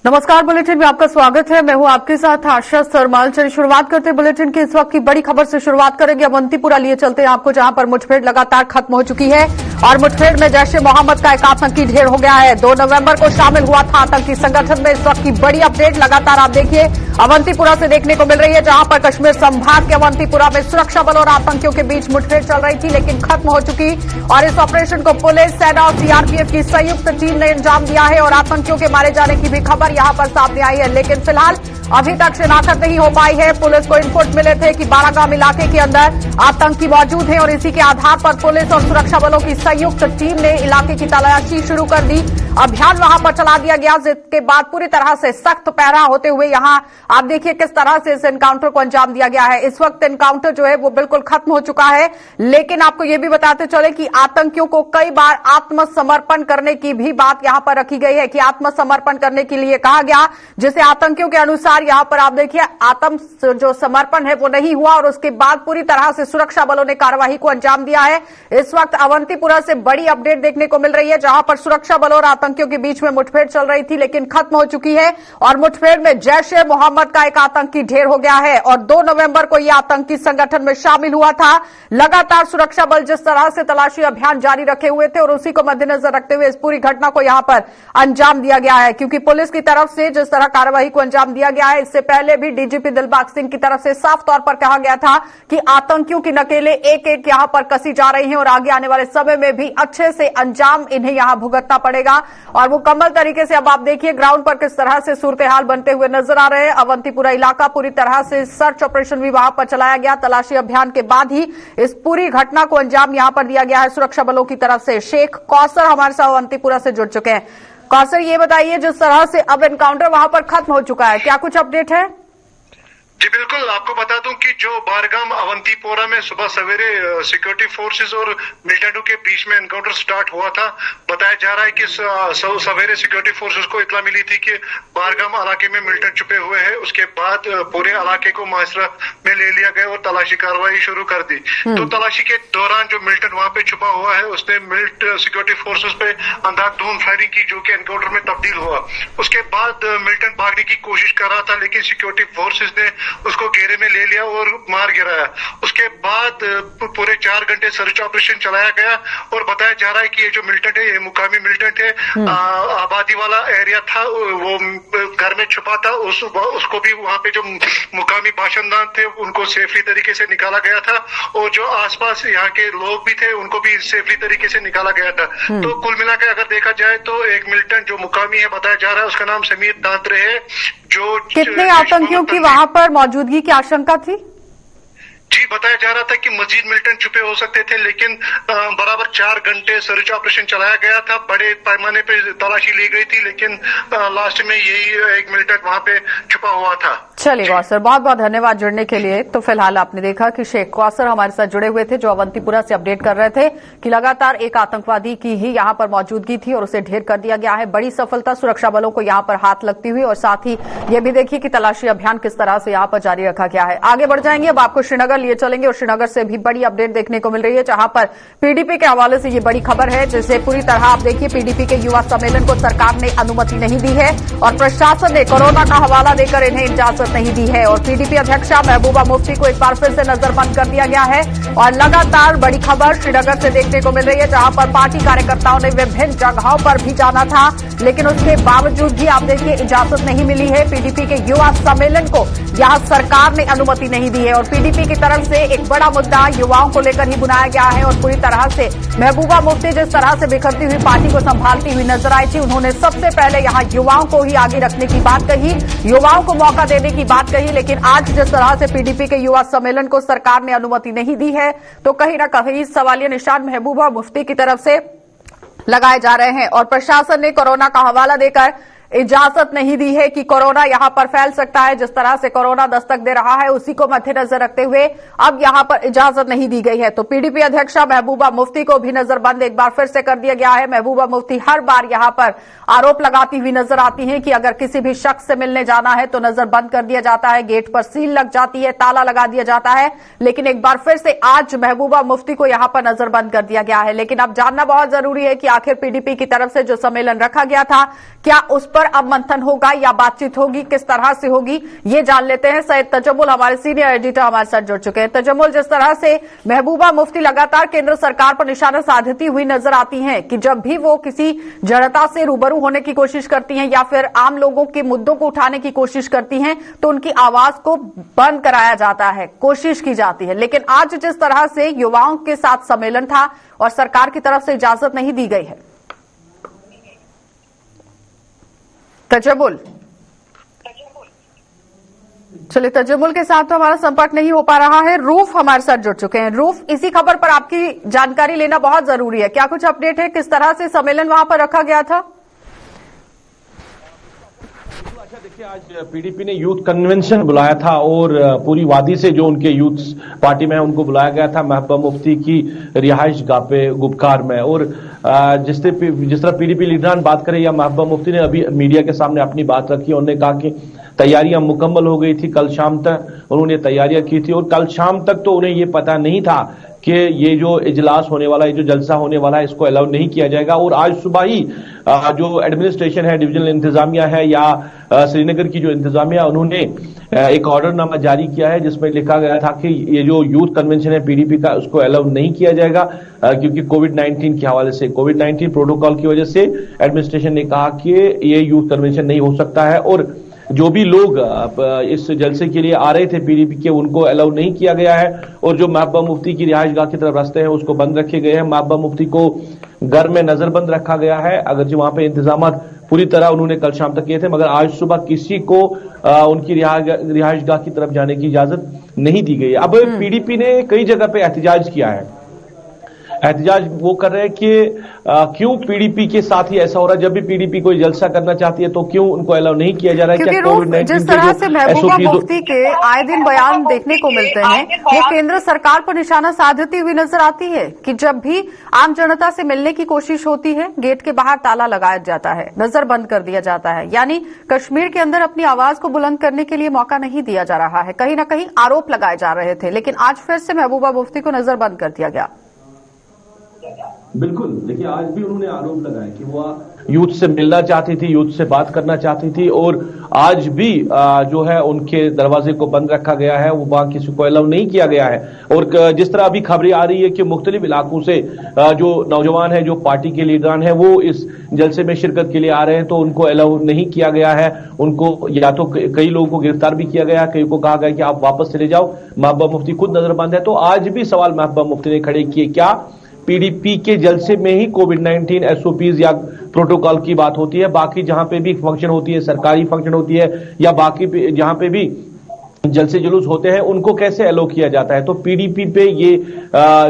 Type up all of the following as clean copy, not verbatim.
नमस्कार, बुलेटिन में आपका स्वागत है। मैं हूं आपके साथ आशा सरमाल। चलिए शुरुआत करते हैं बुलेटिन की इस वक्त की बड़ी खबर से शुरुआत करेंगे। अवंतीपुरा लिए चलते हैं आपको, जहां पर मुठभेड़ लगातार खत्म हो चुकी है और मुठभेड़ में जैश-ए-मोहम्मद का एक आतंकी ढेर हो गया है। 2 नवंबर को शामिल हुआ था आतंकी संगठन में। इस वक्त की बड़ी अपडेट लगातार आप देखिए अवंतीपुरा से देखने को मिल रही है, जहां पर कश्मीर संभाग के अवंतीपुरा में सुरक्षा बलों और आतंकियों के बीच मुठभेड़ चल रही थी, लेकिन खत्म हो चुकी। और इस ऑपरेशन को पुलिस, सेना और सीआरपीएफ की संयुक्त टीम ने अंजाम दिया है और आतंकियों के मारे जाने की भी खबर यहां पर सामने आई है। लेकिन फिलहाल अभी तक शिनाख्त नहीं हो पाई है। पुलिस को इनपुट मिले थे कि बारागाम इलाके के अंदर आतंकी मौजूद हैं और इसी के आधार पर पुलिस और सुरक्षा बलों की संयुक्त टीम ने इलाके की तलाशी शुरू कर दी। अभियान वहां पर चला दिया गया, जिसके बाद पूरी तरह से सख्त पहरा होते हुए यहां आप देखिए किस तरह से इस एनकाउंटर को अंजाम दिया गया है। इस वक्त एनकाउंटर जो है वो बिल्कुल खत्म हो चुका है, लेकिन आपको ये भी बताते चले कि आतंकियों को कई बार आत्मसमर्पण करने की भी बात यहां पर रखी गई है कि आत्मसमर्पण करने के लिए कहा गया, जिसे आतंकियों के अनुसार यहां पर आप देखिए आत्म जो समर्पण है वो नहीं हुआ और उसके बाद पूरी तरह से सुरक्षा बलों ने कार्रवाई को अंजाम दिया है। इस वक्त अवंतीपुरा से बड़ी अपडेट देखने को मिल रही है, जहां पर सुरक्षा बलों और आतंकियों के बीच में मुठभेड़ चल रही थी, लेकिन खत्म हो चुकी है और मुठभेड़ में जैश-ए-मोहम्मद का एक आतंकी ढेर हो गया है और 2 नवंबर को यह आतंकी संगठन में शामिल हुआ था। लगातार सुरक्षा बल जिस तरह से तलाशी अभियान जारी रखे हुए थे और उसी को मद्देनजर रखते हुए इस पूरी घटना को यहां पर अंजाम दिया गया है, क्योंकि पुलिस की तरफ से जिस तरह कार्रवाई को अंजाम दिया गया है, इससे पहले भी डीजीपी दिलबाग सिंह की तरफ से साफ तौर पर कहा गया था कि आतंकियों की नकेलें एक-एक यहां पर कसी जा रही हैं और आगे आने वाले समय में भी अच्छे से अंजाम इन्हें यहां भुगतना पड़ेगा। और मुकम्मल तरीके से अब आप देखिए ग्राउंड पर किस तरह से सूरत हाल बनते हुए नजर आ रहे हैं। अवंतीपुरा इलाका पूरी तरह से सर्च ऑपरेशन भी वहां पर चलाया गया। तलाशी अभियान के बाद ही इस पूरी घटना को अंजाम यहां पर दिया गया है सुरक्षा बलों की तरफ से। शेख कौसर हमारे साथ अवंतीपुरा से जुड़ चुके हैं। कौसर, ये बताइए, जिस तरह से अब एनकाउंटर वहां पर खत्म हो चुका है, क्या कुछ अपडेट है? जी बिल्कुल, आपको बता दूं कि जो बारगाम अवंतीपोरा में सुबह सवेरे सिक्योरिटी फोर्सेस और मिलिटेंटों के बीच में एनकाउंटर स्टार्ट हुआ था। बताया जा रहा है कि सवेरे सिक्योरिटी फोर्सेस को इत्तला मिली थी कि बारगाम इलाके में मिलिटेंट छुपे हुए हैं। उसके बाद पूरे इलाके को मुहसरा में ले लिया गया और तलाशी कार्रवाई शुरू कर दी। तो तलाशी के दौरान जो मिलिटेंट वहां पे छुपा हुआ है उसने सिक्योरिटी फोर्सेस पे अंधाधुंध फायरिंग की, जो कि एनकाउंटर में तब्दील हुआ। उसके बाद मिलिटेंट भागने की कोशिश कर रहा था, लेकिन सिक्योरिटी फोर्सेस ने उसको घेरे में ले लिया और मार गिराया। उसके बाद पूरे 4 घंटे सर्च ऑपरेशन चलाया गया और बताया जा रहा है कि ये जो मिलिटेंट है, ये मुकामी मिलिटेंट है, आबादी वाला एरिया था, वो घर में छुपा था। उसको भी वहां पे जो मुकामी बाशिंदा थे उनको सेफली तरीके से निकाला गया था और जो आसपास यहाँ के लोग भी थे उनको भी सेफली तरीके से निकाला गया था। तो कुल मिलाकर अगर देखा जाए तो एक मिलिटेंट जो मुकामी है बताया जा रहा है, उसका नाम समीर दांत्रे है। जो कितने आतंकियों की वहां पर मौजूदगी की आशंका थी? जी, बताया जा रहा था कि मजीद मिलिटेंट छुपे हो सकते थे, लेकिन बराबर 4 घंटे सर्च ऑपरेशन चलाया गया था। बड़े पैमाने पे तलाशी ली गई थी, लेकिन लास्ट में यही एक मिलिटेंट वहां पे छुपा हुआ था। चलिए कौसर, बहुत बहुत धन्यवाद जुड़ने के लिए। तो फिलहाल आपने देखा कि शेख कौसर हमारे साथ जुड़े हुए थे, जो अवंतीपुरा से अपडेट कर रहे थे कि लगातार एक आतंकवादी की ही यहां पर मौजूदगी थी और उसे ढेर कर दिया गया है। बड़ी सफलता सुरक्षा बलों को यहां पर हाथ लगती हुई और साथ ही ये भी देखिए कि तलाशी अभियान किस तरह से यहां पर जारी रखा गया है। आगे बढ़ जाएंगे, अब आपको श्रीनगर लिए चलेंगे और श्रीनगर से भी बड़ी अपडेट देखने को मिल रही है, जहां पर पीडीपी के हवाले से ये बड़ी खबर है, जिसे पूरी तरह आप देखिए पीडीपी के युवा सम्मेलन को सरकार ने अनुमति नहीं दी है और प्रशासन ने कोरोना का हवाला देकर इन्हें इजाजत नहीं दी है और पीडीपी अध्यक्षा महबूबा मुफ्ती को एक बार फिर से नजरबंद कर दिया गया है। और लगातार बड़ी खबर श्रीनगर से देखने को मिल रही है, जहां पर पार्टी कार्यकर्ताओं ने विभिन्न जगहों पर भी जाना था, लेकिन उसके बावजूद भी आप देखिए इजाजत नहीं मिली है। पीडीपी के युवा सम्मेलन को यहां सरकार ने अनुमति नहीं दी है और पीडीपी की तरफ से एक बड़ा मुद्दा युवाओं को लेकर ही बुलाया गया है और पूरी तरह से महबूबा मुफ्ती जिस तरह से बिखरती हुई पार्टी को संभालती हुई नजर आई थी, उन्होंने सबसे पहले यहां युवाओं को ही आगे रखने की बात कही, युवाओं को मौका देने की बात कही। लेकिन आज जिस तरह से पीडीपी के युवा सम्मेलन को सरकार ने अनुमति नहीं दी है, तो कहीं न कहीं सवालिया निशान महबूबा मुफ्ती की तरफ से लगाए जा रहे हैं और प्रशासन ने कोरोना का हवाला देकर इजाजत नहीं दी है कि कोरोना यहां पर फैल सकता है। जिस तरह से कोरोना दस्तक दे रहा है उसी को मद्देनजर रखते हुए अब यहां पर इजाजत नहीं दी गई है। तो पीडीपी अध्यक्षा महबूबा मुफ्ती को भी नजरबंद एक बार फिर से कर दिया गया है। महबूबा मुफ्ती हर बार यहां पर आरोप लगाती हुई नजर आती हैं कि अगर किसी भी शख्स से मिलने जाना है तो नजरबंद कर दिया जाता है, गेट पर सील लग जाती है, ताला लगा दिया जाता है। लेकिन एक बार फिर से आज महबूबा मुफ्ती को यहां पर नजरबंद कर दिया गया है। लेकिन अब जानना बहुत जरूरी है कि आखिर पीडीपी की तरफ से जो सम्मेलन रखा गया था, क्या उस पर अब मंथन होगा या बातचीत होगी, किस तरह से होगी, ये जान लेते हैं। सैयद तजम्मुल हमारे सीनियर एडिटर हमारे साथ जुड़ चुके हैं। तजम्मुल, जिस तरह से महबूबा मुफ्ती लगातार केंद्र सरकार पर निशाना साधती हुई नजर आती हैं कि जब भी वो किसी जनता से रूबरू होने की कोशिश करती हैं या फिर आम लोगों के मुद्दों को उठाने की कोशिश करती हैं तो उनकी आवाज को बंद कराया जाता है, कोशिश की जाती है। लेकिन आज जिस तरह से युवाओं के साथ सम्मेलन था और सरकार की तरफ से इजाजत नहीं दी गई है। तजम्मुल, चलिए तजम्मुल के साथ तो हमारा संपर्क नहीं हो पा रहा है। रूफ हमारे साथ जुड़ चुके हैं। रूफ, इसी खबर पर आपकी जानकारी लेना बहुत जरूरी है। क्या कुछ अपडेट है, किस तरह से सम्मेलन वहां पर रखा गया था? देखिए, आज पीडीपी ने यूथ कन्वेंशन बुलाया था और पूरी वादी से जो उनके यूथ पार्टी में है उनको बुलाया गया था महबूबा मुफ्ती की रिहाइश गाह पे गुपकार में। और जिस तरह पीडीपी लीडरान बात करें या महबूबा मुफ्ती ने अभी मीडिया के सामने अपनी बात रखी, उन्होंने कहा कि तैयारियां मुकम्मल हो गई थी। कल शाम तक उन्होंने तैयारियां की थी और कल शाम तक तो उन्हें ये पता नहीं था कि ये जो इजलास होने वाला है, ये जो जलसा होने वाला है, इसको अलाउ नहीं किया जाएगा। और आज सुबह ही जो एडमिनिस्ट्रेशन है, डिविजनल इंतजामिया है या श्रीनगर की जो इंतजामिया, उन्होंने एक ऑर्डरनामा जारी किया है जिसमें लिखा गया था कि ये जो यूथ कन्वेंशन है पीडीपी का, उसको अलाउ नहीं किया जाएगा क्योंकि कोविड-19 के हवाले से, कोविड-19 प्रोटोकॉल की वजह से एडमिनिस्ट्रेशन ने कहा कि ये यूथ कन्वेंशन नहीं हो सकता है। और जो भी लोग इस जलसे के लिए आ रहे थे पीडीपी के, उनको अलाउ नहीं किया गया है। और जो महबूबा मुफ्ती की रिहाइशगाह की तरफ रास्ते हैं उसको बंद रखे गए हैं। महबूबा मुफ्ती को घर में नजरबंद रखा गया है, अगर जो वहां पे इंतजाम पूरी तरह उन्होंने कल शाम तक किए थे, मगर आज सुबह किसी को उनकी रिहाइशगाह की तरफ जाने की इजाजत नहीं दी गई है। अब पीडीपी ने कई जगह पे एहतजाज किया है। एहतजाज वो कर रहे हैं कि क्यों पीडीपी के साथ ही ऐसा हो रहा है, जब भी पीडीपी कोई जलसा करना चाहती है तो क्यों उनको अलाउ नहीं किया जा रहा है? क्या कोविड-19 जिस तरह से महबूबा मुफ्ती के आए दिन बयान देखने को मिलते हैं, वो केंद्र सरकार पर निशाना साधती हुई नजर आती है कि जब भी आम जनता से मिलने की कोशिश होती है, गेट के बाहर ताला लगाया जाता है, नजरबंद कर दिया जाता है। यानी कश्मीर के अंदर अपनी आवाज को बुलंद करने के लिए मौका नहीं दिया जा रहा है। कहीं न कहीं आरोप लगाए जा रहे थे, लेकिन आज फिर से महबूबा मुफ्ती को नजरबंद कर दिया गया। बिल्कुल, देखिए आज भी उन्होंने आरोप लगाया कि वो यूथ से मिलना चाहती थी, यूथ से बात करना चाहती थी और आज भी जो है उनके दरवाजे को बंद रखा गया है, वो वहां किसी को अलाउ नहीं किया गया है। और जिस तरह अभी खबरें आ रही है कि मुख्तलिफ इलाकों से जो नौजवान है, जो पार्टी के लीडरान है, वो इस जलसे में शिरकत के लिए आ रहे हैं, तो उनको अलाउ नहीं किया गया है। उनको या तो कई लोगों को गिरफ्तार भी किया गया, कई को कहा गया कि आप वापस चले जाओ। महबूबा मुफ्ती खुद नजरबंद है। तो आज भी सवाल महबूबा मुफ्ती ने खड़े किए, क्या पीडीपी के जलसे में ही कोविड-19 एसओपीज या प्रोटोकॉल की बात होती है? बाकी जहां पे भी फंक्शन होती है, सरकारी फंक्शन होती है या बाकी जहां पे भी जलसे जुलूस होते हैं, उनको कैसे अलो किया जाता है? तो पीडीपी पे ये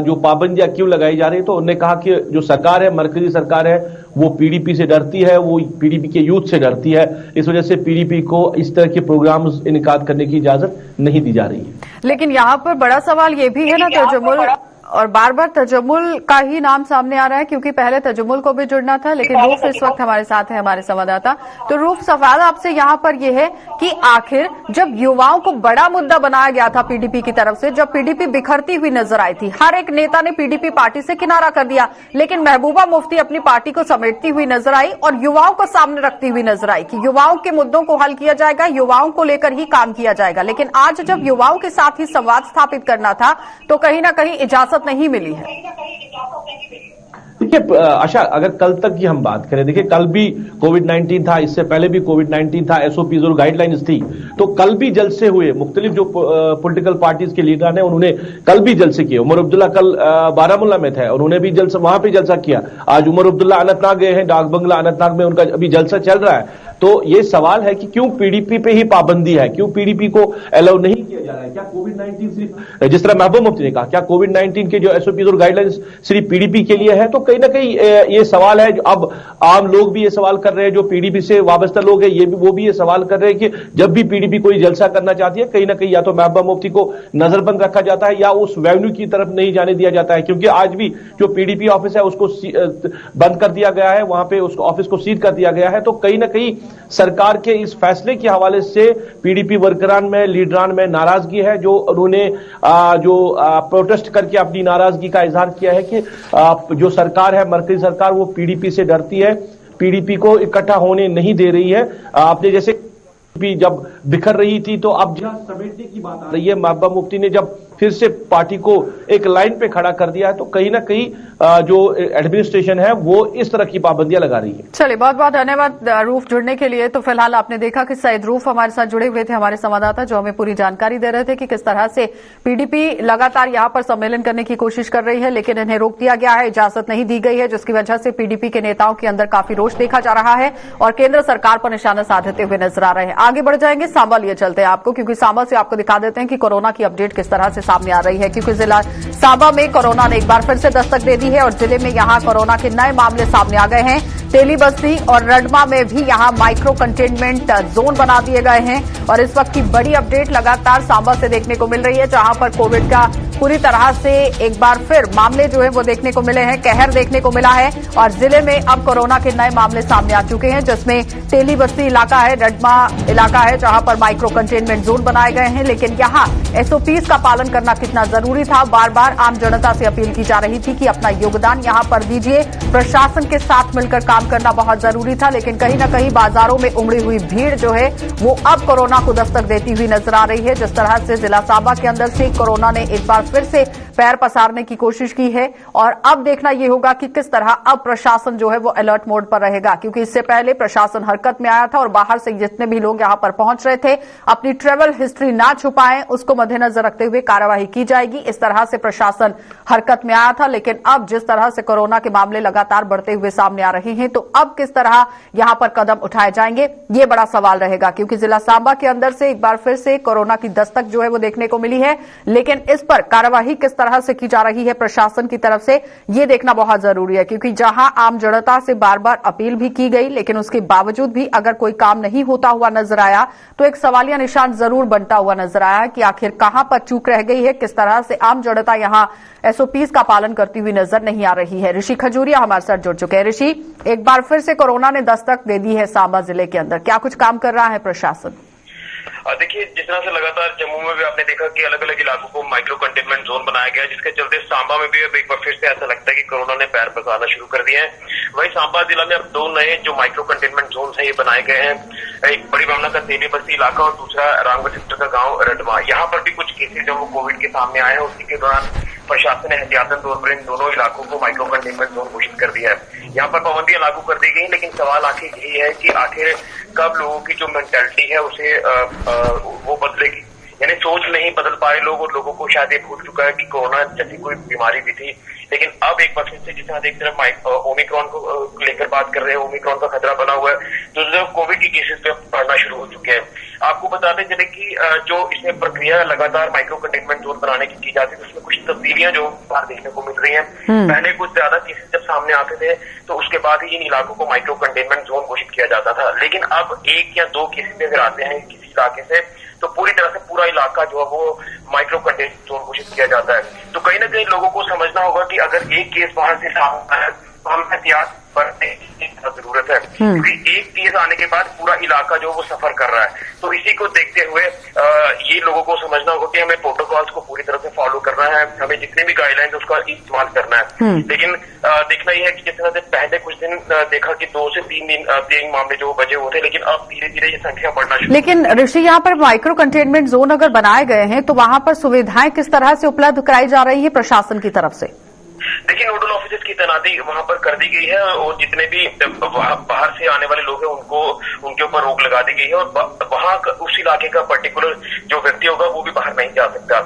जो पाबंदियां क्यों लगाई जा रही है? तो उन्होंने कहा कि जो सरकार है, मरकजी सरकार है, वो पीडीपी से डरती है, वो पीडीपी के यूथ से डरती है। इस वजह से पीडीपी को इस तरह के प्रोग्राम्स इनेकाद करने की इजाजत नहीं दी जा रही है। लेकिन यहाँ पर बड़ा सवाल ये भी है ना तजम्मुल, और बार बार तजम्मुल का ही नाम सामने आ रहा है क्योंकि पहले तजम्मुल को भी जुड़ना था, लेकिन रूफ इस वक्त हमारे साथ है, हमारे संवाददाता। तो रूफ, सवाल आपसे यहाँ पर यह है कि आखिर जब युवाओं को बड़ा मुद्दा बनाया गया था पीडीपी की तरफ से, जब पीडीपी बिखरती हुई नजर आई थी, हर एक नेता ने पीडीपी पार्टी से किनारा कर दिया, लेकिन महबूबा मुफ्ती अपनी पार्टी को समेटती हुई नजर आई और युवाओं को सामने रखती हुई नजर आई कि युवाओं के मुद्दों को हल किया जाएगा, युवाओं को लेकर ही काम किया जाएगा। लेकिन आज जब युवाओं के साथ ही संवाद स्थापित करना था तो कहीं ना कहीं इजाजत नहीं मिली है। देखिए आशा, अगर कल तक की हम बात करें, देखिए कल भी कोविड-19 था, इससे पहले भी कोविड-19 था, एसओपीज और गाइडलाइंस थी, तो कल भी जलसे हुए। मुख्तलिफ जो पॉलिटिकल पार्टीज के लीडर हैं उन्होंने कल भी जलसे किए। उमर अब्दुल्ला कल बारामूला में थे, उन्होंने भी जलसा, वहां पे जलसा किया। आज उमर अब्दुल्ला अनंतनाग गए हैं, डाक बंगला अनंतनाग में उनका अभी जलसा चल रहा है। तो ये सवाल है कि क्यों पीडीपी पे ही पाबंदी है, क्यों पीडीपी को अलाउ नहीं किया जा रहा है? क्या कोविड-19 सिर्फ, जिस तरह महबूबा मुफ्ती ने कहा, क्या कोविड-19 के जो एसओपीज और गाइडलाइंस सिर्फ पीडीपी के लिए है? तो कहीं ना कहीं ये सवाल है, जो अब आम लोग भी ये सवाल कर रहे हैं, जो पीडीपी से वाबस्ता लोग हैं, वो भी ये सवाल कर रहे हैं कि जब भी पीडीपी कोई जलसा करना चाहती है, कहीं ना कहीं या तो महबूबा मुफ्ती को नजरबंद रखा जाता है या उस वेन्यू की तरफ नहीं जाने दिया जाता है। क्योंकि आज भी जो पीडीपी ऑफिस है उसको बंद कर दिया गया है, वहां पे उस ऑफिस को सील कर दिया गया है। तो कहीं ना कहीं सरकार के इस फैसले के हवाले से पीडीपी वर्करान में, लीडरान में नाराजगी है, जो उन्होंने प्रोटेस्ट करके अपनी नाराजगी का इजहार किया है कि जो सरकार है, मरकजी सरकार, वो पीडीपी से डरती है, पीडीपी को इकट्ठा होने नहीं दे रही है। आपने जैसे जब बिखर रही थी तो अब जहां समेटने की बात आ रही है, महबूबा मुफ्ती ने जब फिर से पार्टी को एक लाइन पे खड़ा कर दिया है, तो कहीं ना कहीं जो एडमिनिस्ट्रेशन है वो इस तरह की पाबंदियां लगा रही है। चलिए, बहुत बहुत धन्यवाद रूफ जुड़ने के लिए। तो फिलहाल आपने देखा कि सईद रूफ हमारे साथ जुड़े हुए थे, हमारे संवाददाता, जो हमें पूरी जानकारी दे रहे थे कि किस तरह से पीडीपी लगातार यहां पर सम्मेलन करने की कोशिश कर रही है, लेकिन इन्हें रोक दिया गया है, इजाजत नहीं दी गई है, जिसकी वजह से पीडीपी के नेताओं के अंदर काफी रोष देखा जा रहा है और केंद्र सरकार पर निशाना साधते हुए नजर आ रहे हैं। आगे बढ़ जाएंगे, सांबा लिए चलते हैं आपको, क्योंकि सांबा से आपको दिखा देते हैं कि कोरोना की अपडेट किस तरह से सामने आ रही है। क्योंकि जिला सांबा में कोरोना ने एक बार फिर से दस्तक दे दी है और जिले में यहां कोरोना के नए मामले सामने आ गए हैं। तेली बस्ती और रडमा में भी यहां माइक्रो कंटेनमेंट जोन बना दिए गए हैं और इस वक्त की बड़ी अपडेट लगातार सांबा से देखने को मिल रही है, जहां पर कोविड का पूरी तरह से एक बार फिर मामले जो है वो देखने को मिले हैं, कहर देखने को मिला है और जिले में अब कोरोना के नए मामले सामने आ चुके हैं, जिसमें तेली बस्ती इलाका है, रडमा इलाका है, जहां पर माइक्रो कंटेनमेंट जोन बनाए गए हैं। लेकिन यहां एसओपीज का पालन करना कितना जरूरी था, बार बार आम जनता से अपील की जा रही थी कि अपना योगदान यहां पर दीजिए, प्रशासन के साथ मिलकर काम करना बहुत जरूरी था। लेकिन कहीं न कहीं बाजारों में उमड़ी हुई भीड़ जो है वो अब कोरोना को दस्तक देती हुई नजर आ रही है। जिस तरह से जिला सांबा के अंदर से कोरोना ने एक बार फिर से पैर पसारने की कोशिश की है और अब देखना यह होगा कि किस तरह अब प्रशासन जो है वो अलर्ट मोड पर रहेगा, क्योंकि इससे पहले प्रशासन हरकत में आया था और बाहर से जितने भी लोग यहां पर पहुंच रहे थे अपनी ट्रेवल हिस्ट्री ना छुपाएं, उसको मद्देनजर रखते हुए कार्यवाही की जाएगी, इस तरह से प्रशासन हरकत में आया था। लेकिन अब जिस तरह से कोरोना के मामले लगातार बढ़ते हुए सामने आ रहे हैं, तो अब किस तरह यहां पर कदम उठाए जाएंगे, ये बड़ा सवाल रहेगा, क्योंकि जिला सांबा के अंदर से एक बार फिर से कोरोना की दस्तक जो है वो देखने को मिली है। लेकिन इस पर कार्यवाही किस तरह से की जा रही है प्रशासन की तरफ से, ये देखना बहुत जरूरी है, क्योंकि जहां आम जनता से बार बार अपील भी की गई, लेकिन उसके बावजूद भी अगर कोई काम नहीं होता हुआ नजर आया तो एक सवालिया निशान जरूर बनता हुआ नजर आया कि आखिर कहां पर चूक रह गई है, किस तरह से आम जनता यहां एसओपीज का पालन करती हुई नजर नहीं आ रही है। ऋषि खजूरिया हमारे साथ जुड़ चुके हैं। ऋषि, एक बार फिर से कोरोना ने दस्तक दे दी है सांबा जिले के अंदर, क्या कुछ काम कर रहा है प्रशासन? देखिए, जिस तरह से लगातार जम्मू में भी आपने देखा कि अलग अलग इलाकों को माइक्रो कंटेनमेंट जोन बनाया गया है, जिसके चलते सांबा में भी अब एक बार फिर से ऐसा लगता है कि कोरोना ने पैर पसारना शुरू कर दिया है। वहीं सांबा जिला में अब 2 नए जो माइक्रो कंटेनमेंट जोन है ये बनाए गए हैं, एक बड़ी ब्राह्मणा का तेली बस्ती इलाका और दूसरा रामगढ़ सेक्टर का गांव रडमा। यहाँ पर भी कुछ केसेज जो वो कोविड के सामने आए हैं, उसी के दौरान प्रशासन ने एहतियातन तौर पर इन दोनों इलाकों को माइक्रो कंटेनमेंट जोन घोषित कर दिया है। यहाँ पर पाबंदियां लागू कर दी गई, लेकिन सवाल आखिर यही है कि आखिर कब लोगों की जो मेंटालिटी है उसे वो बदलेगी, यानी सोच नहीं बदल पा रहे लोग और लोगों को शायद ये भूल चुका है कि कोरोना जैसी कोई बीमारी भी थी। लेकिन अब एक बार फिर से जिस तरह एक तरफ ओमिक्रॉन को लेकर बात कर रहे हैं, ओमिक्रॉन का खतरा बना हुआ है, दूसरी तरफ कोविड के केसेस पे बढ़ना शुरू हो चुके हैं। आपको बताते चले कि जो इसमें प्रक्रिया लगातार माइक्रो कंटेनमेंट जोन बनाने की जाती है, उसमें कुछ तब्दीलियां जो बाहर देखने को मिल रही हैं। पहले कुछ ज्यादा केसेस जब सामने आते थे तो उसके बाद ही इन इलाकों को माइक्रो कंटेनमेंट जोन घोषित किया जाता था, लेकिन अब 1 या 2 केसेस अगर आते हैं किसी इलाके से तो पूरी तरह से पूरा इलाका जो है वो माइक्रो कंटेनमेंट जोन घोषित किया जाता है। तो कहीं ना कहीं लोगों को समझना होगा कि अगर एक केस बाहर से सामने आया तो हमें एहतियात बरतने की जरूरत है, क्योंकि एक केस आने के बाद पूरा इलाका जो वो सफर कर रहा है। तो इसी को देखते हुए ये लोगों को समझना होगा कि हमें प्रोटोकॉल्स को पूरी तरह से फॉलो करना है, हमें जितने भी गाइडलाइंस उसका इस्तेमाल करना है। लेकिन देखना यह है कि जिस तरह से पहले कुछ दिन देखा कि 2 से 3 मामले जो बचे हुए थे, लेकिन अब धीरे धीरे ये संख्या बढ़ना शुरू। लेकिन ऋषि, यहाँ पर माइक्रो कंटेनमेंट जोन अगर बनाए गए हैं तो वहां पर सुविधाएं किस तरह से उपलब्ध कराई जा रही है प्रशासन की तरफ से? देखिए, नोडल ऑफिसर्स की तैनाती वहां पर कर दी गई है और जितने भी बाहर से आने वाले लोग हैं उनके ऊपर रोक लगा दी गई है और वहां उस इलाके का पर्टिकुलर जो व्यक्ति होगा वो भी बाहर नहीं जा सकता।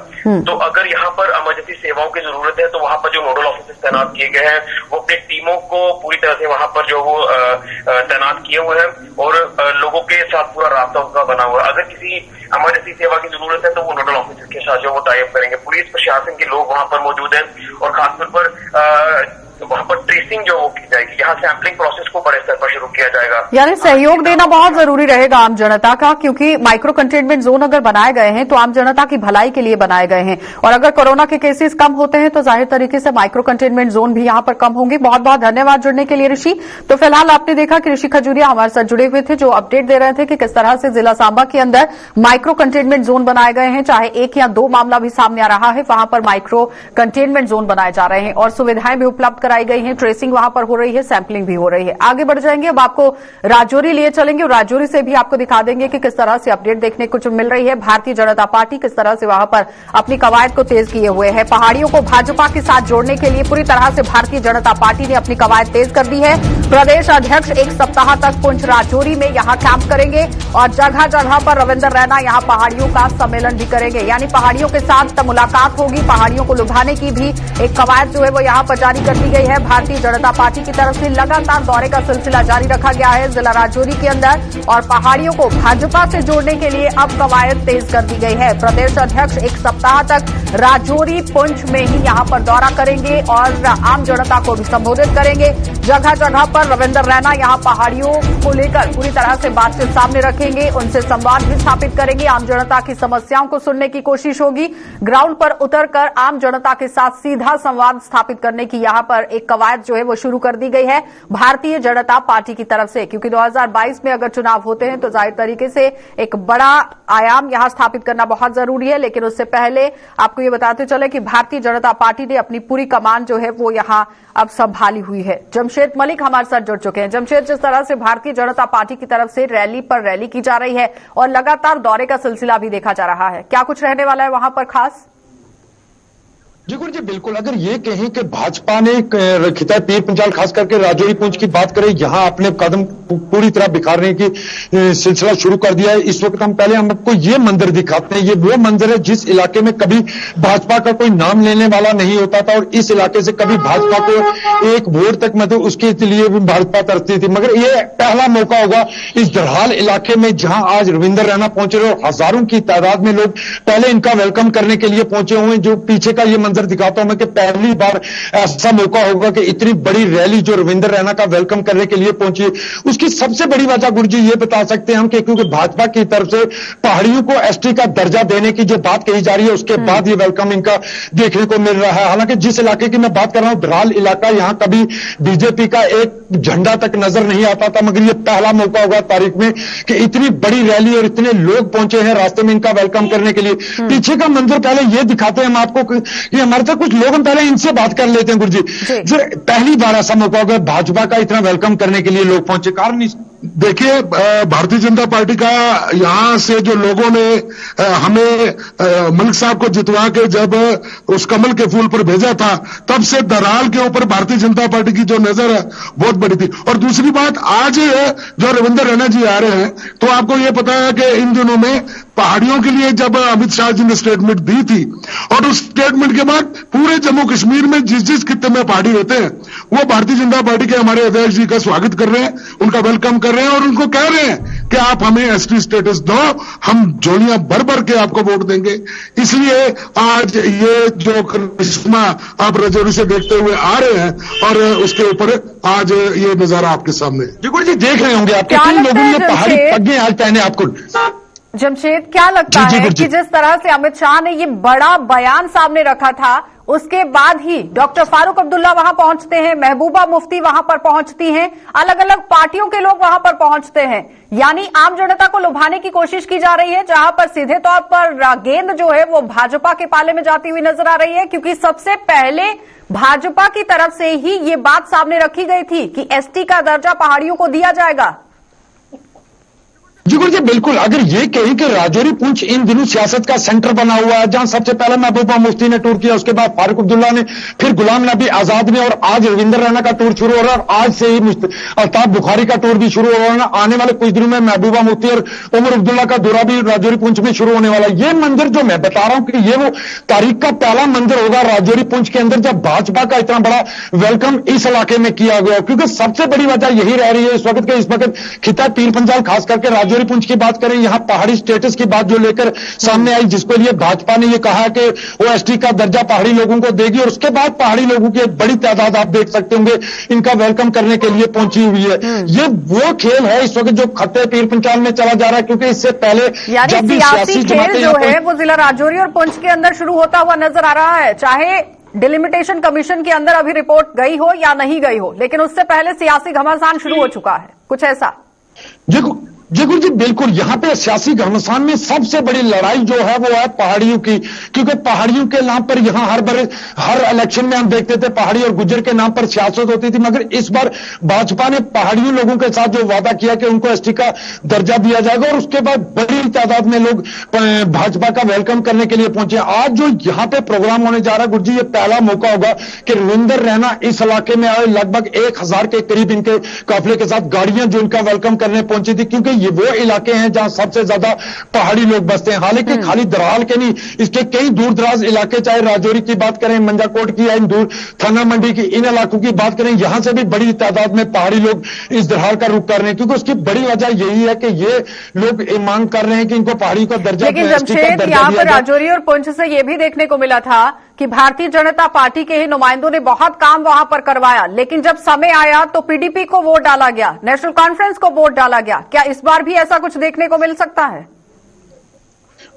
तो अगर यहाँ पर इमरजेंसी सेवाओं की जरूरत है तो वहां पर जो नोडल ऑफिसर्स तैनात किए गए हैं वो अपने टीमों को पूरी तरह से वहां पर जो वो तैनात किए हुए हैं और लोगों के साथ पूरा रास्ता उनका बना हुआ है। अगर किसी इमरजेंसी सेवा की जरूरत है तो वो नोडल ऑफिसर के साथ जो वो टाई अप करेंगे। पुलिस प्रशासन के लोग वहां पर मौजूद हैं और खासतौर पर वहां पर ट्रेसिंग जो की जाएगी, यहाँ सैंपलिंग प्रोसेस को बड़े स्तर पर शुरू किया जाएगा। यानी सहयोग देना बहुत जरूरी रहेगा आम जनता का, क्योंकि माइक्रो कंटेनमेंट जोन अगर बनाए गए हैं तो आम जनता की भलाई के लिए बनाए गए हैं और अगर कोरोना के केसेस कम होते हैं तो जाहिर तरीके से माइक्रो कंटेनमेंट जोन भी यहां पर कम होंगे। बहुत बहुत धन्यवाद जुड़ने के लिए ऋषि। तो फिलहाल आपने देखा कि ऋषि खजूरिया हमारे साथ जुड़े हुए थे, जो अपडेट दे रहे थे कि किस तरह से जिला सांबा के अंदर माइक्रो कंटेनमेंट जोन बनाए गए हैं, चाहे 1 या 2 मामला भी सामने आ रहा है वहां पर माइक्रो कंटेनमेंट जोन बनाए जा रहे हैं और सुविधाएं भी उपलब्ध कराई गई हैं, ट्रेसिंग वहां पर हो रही है, सैंपलिंग भी हो रही है। आगे बढ़ जाएंगे, अब आपको राजौरी लिए चलेंगे और राजौरी से भी आपको दिखा देंगे कि किस तरह से अपडेट देखने को मिल रही है। भारतीय जनता पार्टी किस तरह से वहां पर अपनी कवायद को तेज किए हुए है। पहाड़ियों को भाजपा के साथ जोड़ने के लिए पूरी तरह से भारतीय जनता पार्टी ने अपनी कवायद तेज कर दी है। प्रदेश अध्यक्ष एक सप्ताह तक पुंछ राजौरी में यहां कैंप करेंगे और जगह जगह पर रविंद्र रैना यहां पहाड़ियों का सम्मेलन भी करेंगे, यानी पहाड़ियों के साथ मुलाकात होगी। पहाड़ियों को लुभाने की भी एक कवायद जो है वो यहां पर जारी कर दी गई है। भारतीय जनता पार्टी की तरफ से लगातार दौरे का सिलसिला जारी रखा गया है जिला राजौरी के अंदर और पहाड़ियों को भाजपा से जोड़ने के लिए अब कवायद तेज कर दी गई है। प्रदेश अध्यक्ष एक सप्ताह तक राजौरी पुंछ में ही यहां पर दौरा करेंगे और आम जनता को भी संबोधित करेंगे। जगह जगह पर रविंद्र रैना यहां पहाड़ियों को लेकर पूरी तरह से बातचीत सामने रखेंगे, उनसे संवाद भी स्थापित करेंगे। आम जनता की समस्याओं को सुनने की कोशिश होगी। ग्राउंड पर उतरकर आम जनता के साथ सीधा संवाद स्थापित करने की यहां पर एक कवायद जो है वो शुरू कर दी गई है भारतीय जनता पार्टी की तरफ से, क्योंकि 2022 में अगर चुनाव होते हैं तो जाहिर तरीके से एक बड़ा आयाम यहां स्थापित करना बहुत जरूरी है। लेकिन उससे पहले आपको ये बताते चले कि भारतीय जनता पार्टी ने अपनी पूरी कमान जो है वो यहां अब संभाली हुई है। जमशेद मलिक हमारे साथ जुड़ चुके हैं। जमशेद, जिस तरह से भारतीय जनता पार्टी की तरफ से रैली पर रैली की जा रही है और लगातार दौरे का सिलसिला भी देखा जा रहा है, क्या कुछ रहने वाला है वहां पर खास? जी गुरु जी, बिल्कुल। अगर ये कहें कि भाजपा ने खिताब पीर पंचाल खास करके राजौरी पुंछ की बात करें, यहां अपने कदम पूरी तरह बिखारने की सिलसिला शुरू कर दिया है। इस वक्त हम आपको ये मंदिर दिखाते हैं। ये वो मंदिर है जिस इलाके में कभी भाजपा का कोई नाम लेने वाला नहीं होता था और इस इलाके से कभी भाजपा को एक वोट तक मतलब उसके लिए भी भाजपा तरसती थी। मगर ये पहला मौका होगा इस दरहाल इलाके में जहां आज रविंद्र रैना पहुंचे और हजारों की तादाद में लोग पहले इनका वेलकम करने के लिए पहुंचे हुए। जो पीछे का ये मंजर दिखाता हूं मैं कि पहली बार ऐसा मौका होगा कि इतनी बड़ी रैली जो रविंद्र रैना का वेलकम करने के लिए पहुंची। उसकी सबसे बड़ी वजह गुरुजी ये बता सकते हैं हम कि क्योंकि भाजपा की तरफ से पहाड़ियों को एसटी का दर्जा देने की जो बात कही जा रही है उसके बाद ये वेलकम इनका देखने को मिल रहा है। हालांकि जिस इलाके की मैं बात कर रहा हूं दरहाल इलाका, यहां कभी बीजेपी का एक झंडा तक नजर नहीं आता था, मगर ये पहला मौका होगा तारीख में कि इतनी बड़ी रैली और इतने लोग पहुंचे हैं रास्ते में इनका वेलकम करने के लिए। पीछे का मंदिर पहले ये दिखाते हैं हम आपको कि हमारे साथ कुछ लोग, हम पहले इनसे बात कर लेते हैं गुरुजी। पहली बार ऐसा मौका होगा भाजपा का इतना वेलकम करने के लिए लोग पहुंचे, कारण देखिए भारतीय जनता पार्टी का यहां से जो लोगों ने हमें मलिक साहब को जितवा के जब उस कमल के फूल पर भेजा था तब से दरहाल के ऊपर भारतीय जनता पार्टी की जो नजर है बहुत बड़ी थी। और दूसरी बात, आज जो रविंद्र रैना जी आ रहे हैं तो आपको ये पता है कि इन दिनों में पहाड़ियों के लिए जब अमित शाह जी ने स्टेटमेंट दी थी और उस स्टेटमेंट के बाद पूरे जम्मू कश्मीर में जिस जिस खित्ते में पहाड़ी रहते हैं वो भारतीय जनता पार्टी के हमारे अध्यक्ष जी का स्वागत कर रहे हैं, उनका वेलकम कर रहे हैं और उनको कह रहे हैं कि आप हमें एसटी स्टेटस दो, हम झोलियां भर भर के आपको वोट देंगे। इसलिए आज ये जो करिश्मा आप राजौरी से देखते हुए आ रहे हैं और उसके ऊपर आज ये नजारा आपके सामने। जी देख रहे होंगे आपके तीन लोगों ने पहाड़ी पग्गे आज पहने आपको। जमशेद, क्या लगता है कि जिस तरह से अमित शाह ने ये बड़ा बयान सामने रखा था उसके बाद ही डॉक्टर फारूक अब्दुल्ला वहां पहुंचते हैं, महबूबा मुफ्ती वहां पर पहुंचती हैं, अलग अलग पार्टियों के लोग वहां पर पहुंचते हैं, यानी आम जनता को लुभाने की कोशिश की जा रही है जहां पर सीधे तौर पर गेंद जो है वो भाजपा के पाले में जाती हुई नजर आ रही है, क्योंकि सबसे पहले भाजपा की तरफ से ही ये बात सामने रखी गई थी कि एसटी का दर्जा पहाड़ियों को दिया जाएगा। जी गुरु जी, बिल्कुल। अगर ये कहें कि राजौरी पुंछ इन दिनों सियासत का सेंटर बना हुआ है, जहां सबसे पहले महबूबा मुफ्ती ने टूर किया, उसके बाद फारूक अब्दुल्ला ने, फिर गुलाम नबी आजाद ने और आज रविंद्र रैना का टूर शुरू हो रहा है और आज से ही अल्ताफ बुखारी का टूर भी शुरू हो रहा है। आने वाले कुछ दिनों में महबूबा मुफ्ती और उमर अब्दुल्ला का दौरा भी राजौरी पुंछ में शुरू होने वाला है। ये मंदिर जो मैं बता रहा हूं कि ये वो तारीख का पहला मंदिर होगा राजौरी पुंछ के अंदर जब भाजपा का इतना बड़ा वेलकम इस इलाके में किया गया, क्योंकि सबसे बड़ी वजह यही रह रही है इस वक्त खिता पीर पंजाल खास करके राजौरी पुंछ की बात करें, यहां पहाड़ी स्टेटस की बात जो लेकर सामने आई, जिसके लिए भाजपा ने यह कहा कि वो एसटी का दर्जा पहाड़ी लोगों को देगी और उसके बाद पहाड़ी लोगों की एक बड़ी तादाद आप देख सकते होंगे इनका वेलकम करने के लिए पहुंची हुई है। ये वो खेल है इस वक्त जो खत्ते पीर पंचाल में चला जा रहा है, क्योंकि इससे पहले जब भी सियासी खेल जो है वो जिला राजौरी और पुंछ के अंदर शुरू होता हुआ नजर आ रहा है, चाहे डिलिमिटेशन कमीशन के अंदर अभी रिपोर्ट गई हो या नहीं गई हो, लेकिन उससे पहले सियासी घमासान शुरू हो चुका है, कुछ ऐसा। जी गुरु जी बिल्कुल, यहाँ पे सियासी घमासान में सबसे बड़ी लड़ाई जो है वो है पहाड़ियों की, क्योंकि पहाड़ियों के नाम पर यहाँ हर इलेक्शन में हम देखते थे पहाड़ी और गुज्जर के नाम पर सियासत होती थी, मगर इस बार भाजपा ने पहाड़ियों लोगों के साथ जो वादा किया कि उनको एसटी का दर्जा दिया जाएगा और उसके बाद बड़ी तादाद में लोग भाजपा का वेलकम करने के लिए पहुंचे। आज जो यहाँ पे प्रोग्राम होने जा रहा है गुरु जी, ये पहला मौका होगा कि रविंदर रैना इस इलाके में आए, लगभग 1000 के करीब इनके काफिले के साथ गाड़ियां जो इनका वेलकम करने पहुंची थी, क्योंकि ये वो इलाके हैं जहां सबसे ज्यादा पहाड़ी लोग बसते हैं। हालांकि खाली दराल के नहीं, इसके कई दूर दराज इलाके, चाहे राजौरी की बात करें, मंजाकोट की या दूर थाना मंडी की, इन इलाकों की बात करें, यहां से भी बड़ी तादाद में पहाड़ी लोग इस दराल का रुख कर रहे हैं, क्योंकि उसकी बड़ी वजह यही है कि ये लोग मांग कर रहे हैं कि इनको पहाड़ी का दर्जा, लेकिन जमशेद यहाँ पर राजौरी और पुंछ से यह भी देखने को मिला था कि भारतीय जनता पार्टी के ही नुमाइंदों ने बहुत काम वहां पर करवाया, लेकिन जब समय आया तो पीडीपी को वोट डाला गया, नेशनल कॉन्फ्रेंस को वोट डाला गया। क्या इस बार भी ऐसा कुछ देखने को मिल सकता है?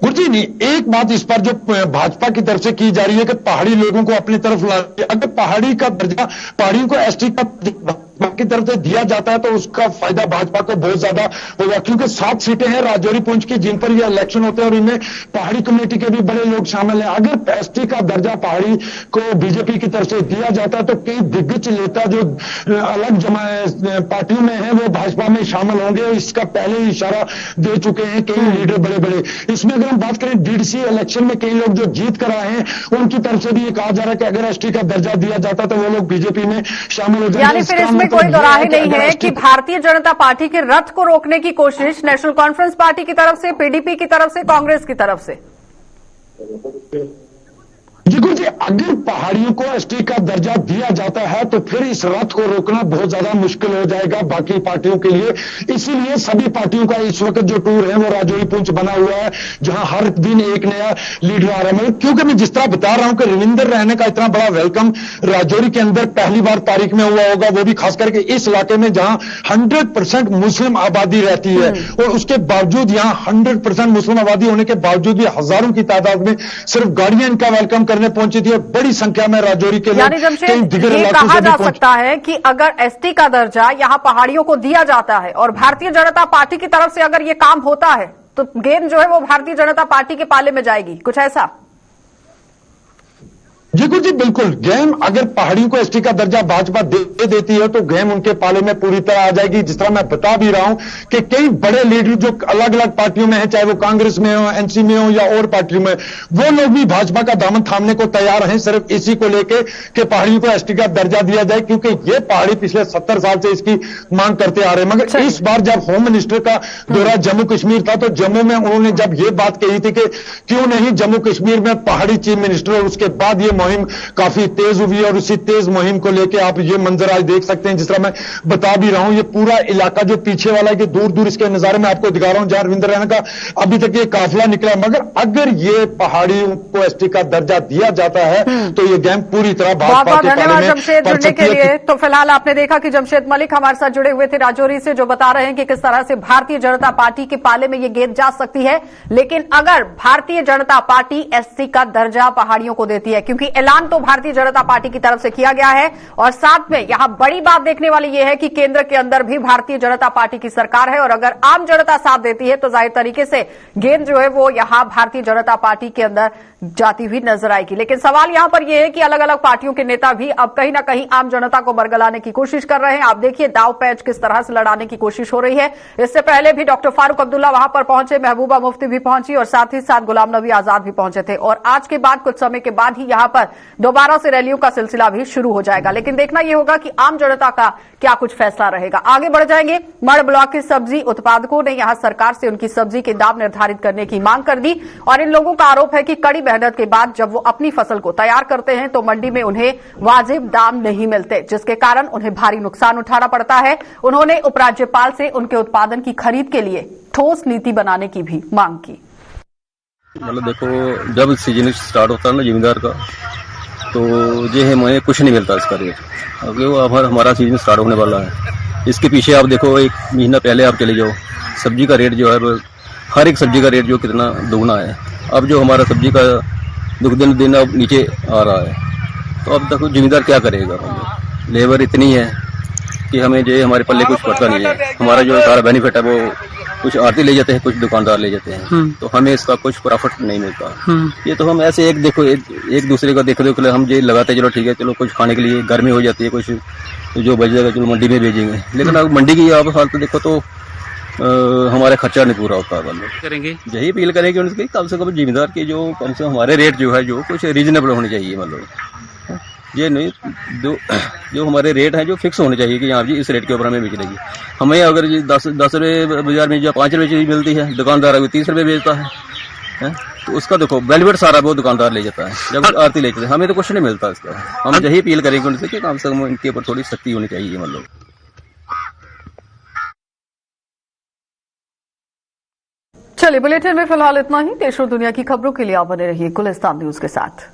गुरु जी नहीं, एक बात इस पर जो भाजपा की तरफ से की जा रही है कि पहाड़ी लोगों को अपनी तरफ ला, अगर पहाड़ी का दर्जा, पहाड़ियों को एसटी का की तरफ से दिया जाता है तो उसका फायदा भाजपा को बहुत ज्यादा होगा, क्योंकि 7 सीटें हैं राजौरी पुंछ की जिन पर यह इलेक्शन होते हैं और इनमें पहाड़ी कम्युनिटी के भी बड़े लोग शामिल हैं। अगर एसटी का दर्जा पहाड़ी को बीजेपी की तरफ से दिया जाता है तो कई दिग्गज नेता जो अलग पार्टियों में है वो भाजपा में शामिल होंगे, इसका पहले ही इशारा दे चुके हैं कई लीडर बड़े बड़े। इसमें अगर हम बात करें डीडीसी इलेक्शन में कई लोग जो जीत कर आए हैं उनकी तरफ से भी ये कहा जा रहा है कि अगर एसटी का दर्जा दिया जाता तो वो लोग बीजेपी में शामिल हो जाएंगे। कोई दोराहे नहीं है कि भारतीय जनता पार्टी के रथ को रोकने की कोशिश नेशनल कॉन्फ्रेंस पार्टी की तरफ से, पीडीपी की तरफ से, कांग्रेस की तरफ से। जी गुरु जी, अगर पहाड़ियों को एसटी का दर्जा दिया जाता है तो फिर इस रथ को रोकना बहुत ज्यादा मुश्किल हो जाएगा बाकी पार्टियों के लिए। इसीलिए सभी पार्टियों का इस वक्त जो टूर है वो राजौरी पुंछ बना हुआ है, जहां हर दिन एक नया लीडर आ रहा है। क्योंकि मैं जिस तरह बता रहा हूं कि रविंदर रैना का इतना बड़ा वेलकम राजौरी के अंदर पहली बार तारीख में हुआ होगा, वो भी खास करके इस इलाके में जहां 100% मुस्लिम आबादी रहती है, और उसके बावजूद यहां 100% मुस्लिम आबादी होने के बावजूद भी हजारों की तादाद में सिर्फ गाड़ियां इनका वेलकम करने पहुंची थी और बड़ी संख्या में राजौरी के लोग ये कहा जा सकता है कि अगर एसटी का दर्जा यहां पहाड़ियों को दिया जाता है और भारतीय जनता पार्टी की तरफ से अगर ये काम होता है तो गेम जो है वो भारतीय जनता पार्टी के पाले में जाएगी, कुछ ऐसा? जी गुरु जी बिल्कुल, गेम अगर पहाड़ियों को एसटी का दर्जा भाजपा दे देती है तो गेम उनके पाले में पूरी तरह आ जाएगी। जिस तरह मैं बता भी रहा हूं कि कई बड़े लीडर जो अलग अलग पार्टियों में हैं, चाहे वो कांग्रेस में हो, एनसी में हो या और पार्टियों में, वो लोग भी भाजपा का दामन थामने को तैयार हैं सिर्फ इसी को लेके कि पहाड़ियों को एसटी का दर्जा दिया जाए, क्योंकि ये पहाड़ी पिछले 70 साल से इसकी मांग करते आ रहे हैं। मगर इस बार जब होम मिनिस्टर का दौरा जम्मू कश्मीर था तो जम्मू में उन्होंने जब ये बात कही थी कि क्यों नहीं जम्मू कश्मीर में पहाड़ी चीफ मिनिस्टर, और उसके बाद ये मुहिम काफी तेज हुई और उसी तेज मुहिम को लेके आप ये मंजर आज देख सकते हैं। जिस तरह मैं बता भी रहा हूं, ये पूरा इलाका जो पीछे वाला है कि दूर दूर इसके नजारे में आपको दिखा रहा हूं जहां रविंदर रैना का अभी तक ये काफिला निकला। मगर अगर ये पहाड़ियों को एसटी का दर्जा दिया जाता है तो ये गेम पूरी तरह बहुत धन्यवाद जमशेद जुड़ने के लिए। तो फिलहाल आपने देखा कि जमशेद मलिक हमारे साथ जुड़े हुए थे राजौरी से, जो बता रहे हैं कि किस तरह से भारतीय जनता पार्टी के पाले में ये गेंद जा सकती है। लेकिन अगर भारतीय जनता पार्टी एससी का दर्जा पहाड़ियों को देती है, क्योंकि ऐलान तो भारतीय जनता पार्टी की तरफ से किया गया है, और साथ में यहां बड़ी बात देखने वाली यह है कि केंद्र के अंदर भी भारतीय जनता पार्टी की सरकार है, और अगर आम जनता साथ देती है तो जाहिर तरीके से गेंद जो है वो यहां भारतीय जनता पार्टी के अंदर जाती हुई नजर आएगी। लेकिन सवाल यहां पर यह है कि अलग अलग पार्टियों के नेता भी अब कहीं ना कहीं आम जनता को बरगलाने की कोशिश कर रहे हैं। आप देखिए दाव पैच किस तरह से लड़ाने की कोशिश हो रही है। इससे पहले भी डॉक्टर फारूक अब्दुल्ला वहां पर पहुंचे, महबूबा मुफ्ती भी पहुंची और साथ ही साथ गुलाम नबी आजाद भी पहुंचे थे, और आज के बाद कुछ समय के बाद ही यहां पर दोबारा से रैलियों का सिलसिला भी शुरू हो जाएगा। लेकिन देखना यह होगा कि आम जनता का क्या कुछ फैसला रहेगा। आगे बढ़ जाएंगे। मड़ ब्लॉक के सब्जी उत्पादकों ने यहां सरकार से उनकी सब्जी के दाम निर्धारित करने की मांग कर दी, और इन लोगों का आरोप है कि कड़ी मेहनत के बाद जब वो अपनी फसल को तैयार करते हैं तो मंडी में उन्हें वाजिब दाम नहीं मिलते, जिसके कारण उन्हें भारी नुकसान उठाना पड़ता है। उन्होंने उपराज्यपाल से उनके उत्पादन की खरीद के लिए ठोस नीति बनाने की भी मांग की। मतलब देखो, जब सीजन स्टार्ट होता है ना जमींदार का, तो ये है मुझे कुछ नहीं मिलता इसका रेट। अब वो अब हमारा सीजन स्टार्ट होने वाला है, इसके पीछे आप देखो 1 महीना पहले आप चले जाओ, सब्जी का रेट जो है हर एक सब्जी का रेट जो कितना दुगना है। अब जो हमारा सब्जी का दिन दिन अब नीचे आ रहा है, तो अब देखो जमींदार क्या करेगा। लेबर इतनी है कि हमें जो हमारे पल्ले कुछ पड़ता नहीं है। हमारा जो सारा बेनिफिट है वो कुछ आड़ती ले जाते हैं, कुछ दुकानदार ले जाते हैं, तो हमें इसका कुछ प्रॉफिट नहीं मिलता। ये तो हम ऐसे एक दूसरे का देख के हम ये लगाते चलो ठीक है, चलो कुछ खाने के लिए गर्मी हो जाती है, कुछ जो बच जाएगा चलो मंडी में भेजेंगे, लेकिन अब मंडी की आप हालत देखो तो हमारा खर्चा नहीं पूरा होता। करेंगे यही अपील करेंगे उनकी कम से कम जिम्मेदार की जो कम से कम हमारे रेट जो है जो कुछ रीजनेबल होने चाहिए, मतलब ये नहीं जो हमारे रेट हैं जो फिक्स होने चाहिए कि यहाँ जी इस रेट के ऊपर हमें बिकनेगी। हमें अगर ये 10 रुपये बाजार में या 5 रुपये चीज मिलती है, दुकानदार अगर 30 रुपये बेचता है, तो उसका देखो बेनिफिट सारा वो दुकानदार ले जाता है, जब आरती ले जाते हैं हमें तो कुछ नहीं मिलता इसका। हम यही अपील करेंगे उनसे कि कम से कम इनके ऊपर थोड़ी सख्ती होनी चाहिए। मतलब चलिए बुलेटिन में फिलहाल इतना ही। देश और दुनिया की खबरों के लिए आप बने रहिए गुलिस्तान न्यूज के साथ।